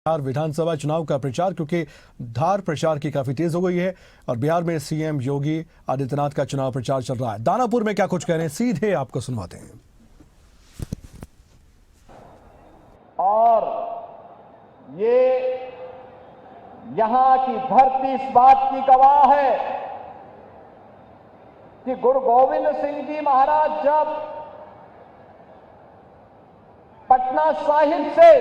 बिहार विधानसभा चुनाव का प्रचार, क्योंकि धार प्रचार की काफी तेज हो गई है और बिहार में सीएम योगी आदित्यनाथ का चुनाव प्रचार चल रहा है। दानापुर में क्या कुछ कह रहे हैं, सीधे आपको सुनवाते हैं। और ये यहां की धरती इस बात की गवाह है कि गुरु गोविंद सिंह जी महाराज जब पटना साहिब से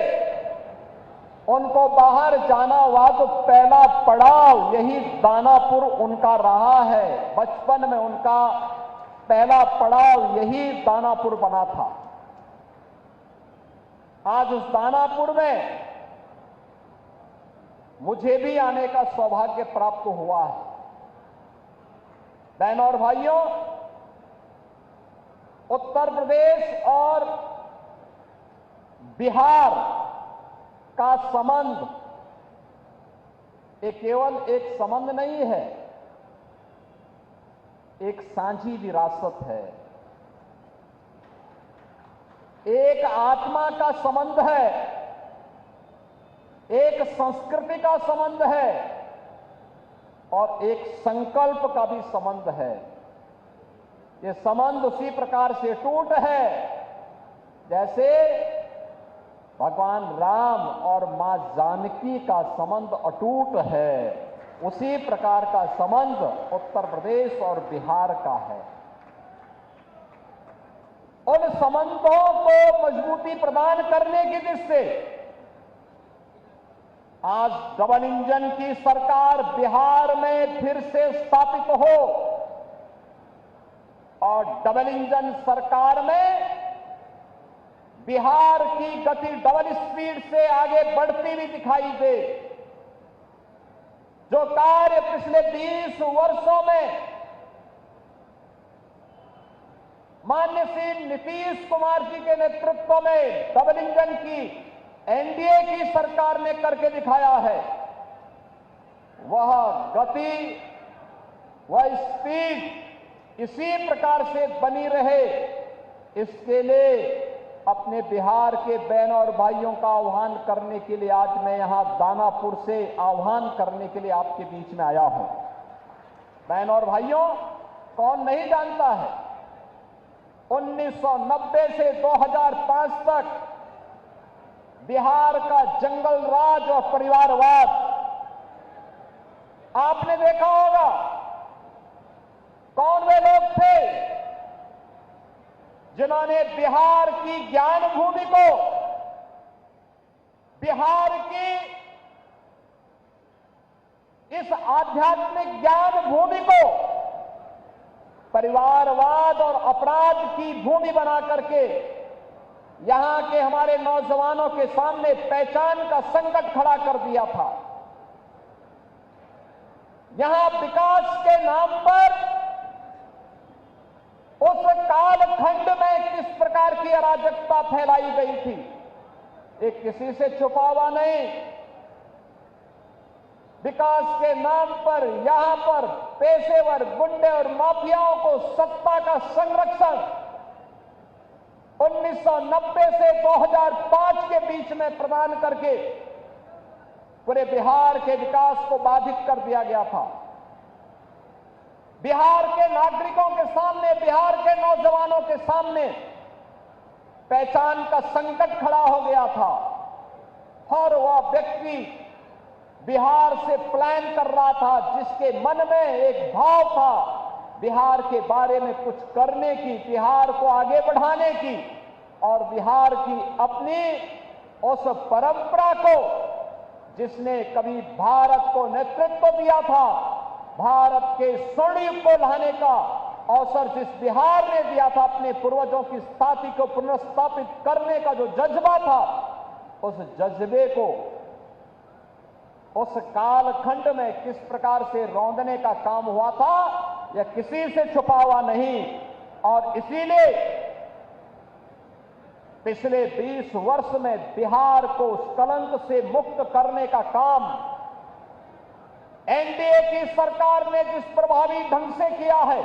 उनको बाहर जाना हुआ तो पहला पड़ाव यही दानापुर उनका रहा है। बचपन में उनका पहला पड़ाव यही दानापुर बना था। आज उस दानापुर में मुझे भी आने का सौभाग्य प्राप्त हुआ है। बहनों और भाइयों, उत्तर प्रदेश और बिहार का संबंध ये केवल एक संबंध नहीं है, एक साझी विरासत है, एक आत्मा का संबंध है, एक संस्कृति का संबंध है और एक संकल्प का भी संबंध है। ये संबंध उसी प्रकार से टूट है जैसे भगवान राम और मां जानकी का संबंध अटूट है। उसी प्रकार का संबंध उत्तर प्रदेश और बिहार का है। उन संबंधों को मजबूती प्रदान करने की दृष्टि से आज डबल इंजन की सरकार बिहार में फिर से स्थापित हो और डबल इंजन सरकार में बिहार की गति डबल स्पीड से आगे बढ़ती हुई दिखाई दे। जो कार्य पिछले 20 वर्षों में माननीय श्री नीतीश कुमार जी के नेतृत्व में डबल इंजन की एनडीए की सरकार ने करके दिखाया है, वह गति, वह स्पीड इसी प्रकार से बनी रहे, इसके लिए अपने बिहार के बहनों और भाइयों का आह्वान करने के लिए आज मैं यहां दानापुर से आह्वान करने के लिए आपके बीच में आया हूं। बहनों और भाइयों, कौन नहीं जानता है 1990 से 2005 तक बिहार का जंगल राज और परिवारवाद आपने देखा होगा। कौन वे लोग थे जिन्होंने बिहार की ज्ञान भूमि को, बिहार की इस आध्यात्मिक ज्ञान भूमि को परिवारवाद और अपराध की भूमि बना करके यहां के हमारे नौजवानों के सामने पहचान का संकट खड़ा कर दिया था। यहां विकास के नाम पर उस कालखंड में किस प्रकार की अराजकता फैलाई गई थी, ये किसी से छुपा हुआ नहीं। विकास के नाम पर यहां पर पेशेवर गुंडे और माफियाओं को सत्ता का संरक्षण 1990 से 2005 के बीच में प्रदान करके पूरे बिहार के विकास को बाधित कर दिया गया था। बिहार के नागरिकों के सामने, बिहार के नौजवानों के सामने पहचान का संकट खड़ा हो गया था और वह व्यक्ति बिहार से प्लान कर रहा था जिसके मन में एक भाव था बिहार के बारे में कुछ करने की, बिहार को आगे बढ़ाने की और बिहार की अपनी उस परंपरा को जिसने कभी भारत को नेतृत्व दिया था, भारत के स्वर्ण युग को लाने का अवसर जिस बिहार ने दिया था, अपने पूर्वजों की स्थापना को पुनर्स्थापित करने का जो जज्बा था, उस जज्बे को उस कालखंड में किस प्रकार से रौंदने का काम हुआ था, यह किसी से छुपा हुआ नहीं। और इसीलिए पिछले 20 वर्ष में बिहार को उस कलंक से मुक्त करने का काम एनडीए की सरकार ने जिस प्रभावी ढंग से किया है,